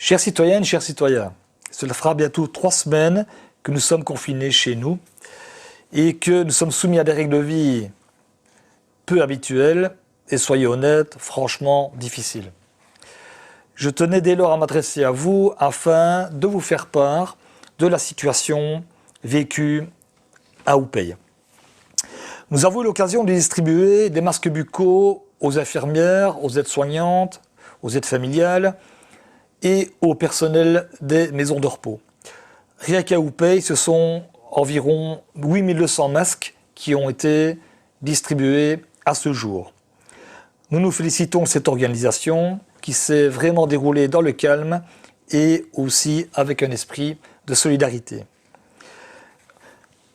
Chères citoyennes, chers citoyens, cela fera bientôt 3 semaines que nous sommes confinés chez nous et que nous sommes soumis à des règles de vie peu habituelles et, soyez honnêtes, franchement difficiles. Je tenais dès lors à m'adresser à vous afin de vous faire part de la situation vécue à Houpeil. Nous avons eu l'occasion de distribuer des masques buccaux aux infirmières, aux aides-soignantes, aux aides familiales et au personnel des maisons de repos. Rien qu'à Houpeil, ce sont environ 8200 masques qui ont été distribués à ce jour. Nous nous félicitons de cette organisation qui s'est vraiment déroulée dans le calme et aussi avec un esprit de solidarité.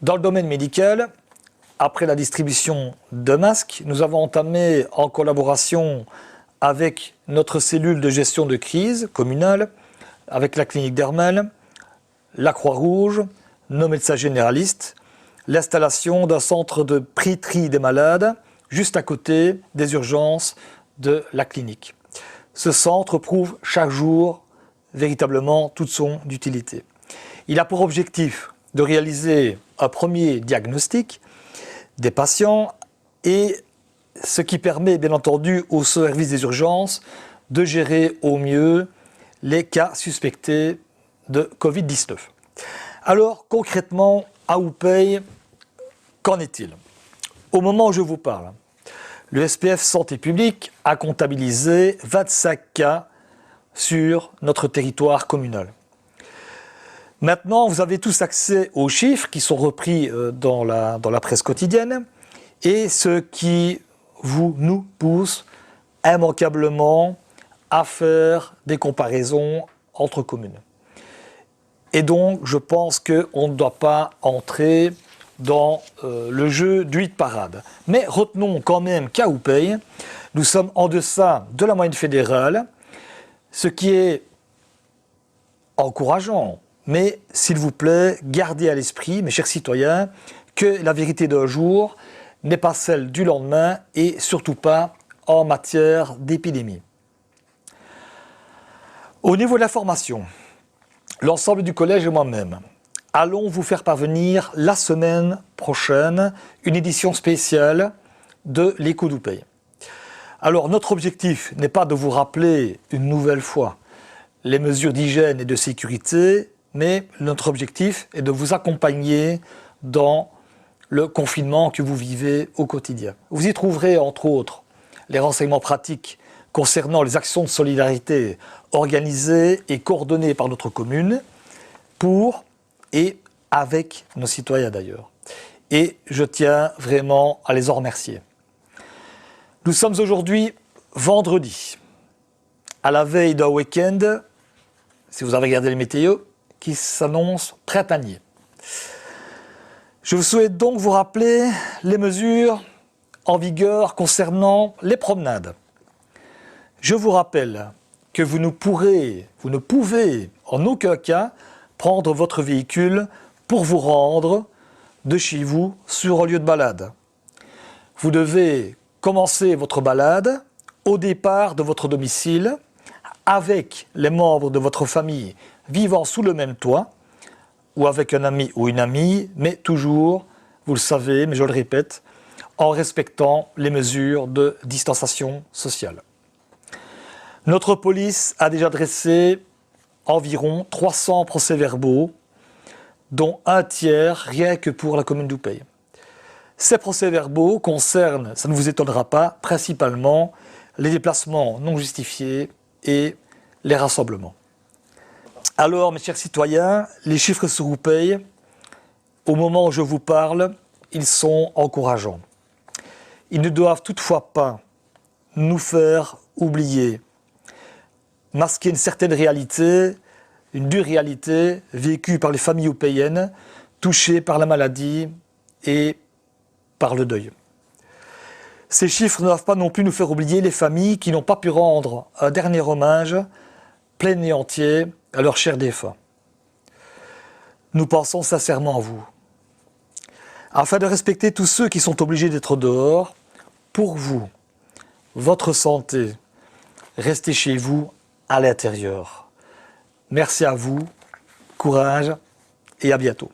Dans le domaine médical, après la distribution de masques, nous avons entamé en collaboration avec notre cellule de gestion de crise communale, avec la clinique d'Hermel, la Croix-Rouge, nos médecins généralistes, l'installation d'un centre de prix-tri des malades juste à côté des urgences de la clinique. Ce centre prouve chaque jour véritablement toute son utilité. Il a pour objectif de réaliser un premier diagnostic des patients et ce qui permet bien entendu au service des urgences de gérer au mieux les cas suspectés de Covid-19. Alors concrètement, à Houpeil, qu'en est-il? Au moment où je vous parle, le SPF Santé publique a comptabilisé 25 cas sur notre territoire communal. Maintenant, vous avez tous accès aux chiffres qui sont repris dans la presse quotidienne et ce qui nous pousse immanquablement à faire des comparaisons entre communes. Et donc, je pense qu'on ne doit pas entrer dans le jeu du hit parade. Mais retenons quand même qu'à Houpeil, nous sommes en deçà de la moyenne fédérale, ce qui est encourageant. Mais s'il vous plaît, gardez à l'esprit, mes chers citoyens, que la vérité d'un jour n'est pas celle du lendemain et surtout pas en matière d'épidémie. Au niveau de la formation, l'ensemble du collège et moi-même allons vous faire parvenir la semaine prochaine une édition spéciale de l'Écho d'Houpeil. Alors notre objectif n'est pas de vous rappeler une nouvelle fois les mesures d'hygiène et de sécurité, mais notre objectif est de vous accompagner dans le confinement que vous vivez au quotidien. Vous y trouverez entre autres les renseignements pratiques concernant les actions de solidarité organisées et coordonnées par notre commune pour et avec nos citoyens d'ailleurs. Et je tiens vraiment à les en remercier. Nous sommes aujourd'hui vendredi, à la veille d'un week-end, si vous avez regardé les météos, qui s'annonce printanier. Je vous souhaite donc vous rappeler les mesures en vigueur concernant les promenades. Je vous rappelle que vous ne pouvez en aucun cas prendre votre véhicule pour vous rendre de chez vous sur un lieu de balade. Vous devez commencer votre balade au départ de votre domicile avec les membres de votre famille vivant sous le même toit ou avec un ami ou une amie, mais toujours, vous le savez, mais je le répète, en respectant les mesures de distanciation sociale. Notre police a déjà dressé environ 300 procès-verbaux, dont un tiers rien que pour la commune d'Houpeil. Ces procès-verbaux concernent, ça ne vous étonnera pas, principalement les déplacements non justifiés et les rassemblements. Alors, mes chers citoyens, les chiffres sur Houpeil, au moment où je vous parle, ils sont encourageants. Ils ne doivent toutefois pas nous faire oublier, masquer une certaine réalité, une dure réalité vécue par les familles houpeyennes touchées par la maladie et par le deuil. Ces chiffres ne doivent pas non plus nous faire oublier les familles qui n'ont pas pu rendre un dernier hommage plein et entier à leurs chers défunts. Nous pensons sincèrement à vous. Afin de respecter tous ceux qui sont obligés d'être dehors, pour vous, votre santé, restez chez vous à l'intérieur. Merci à vous, courage et à bientôt.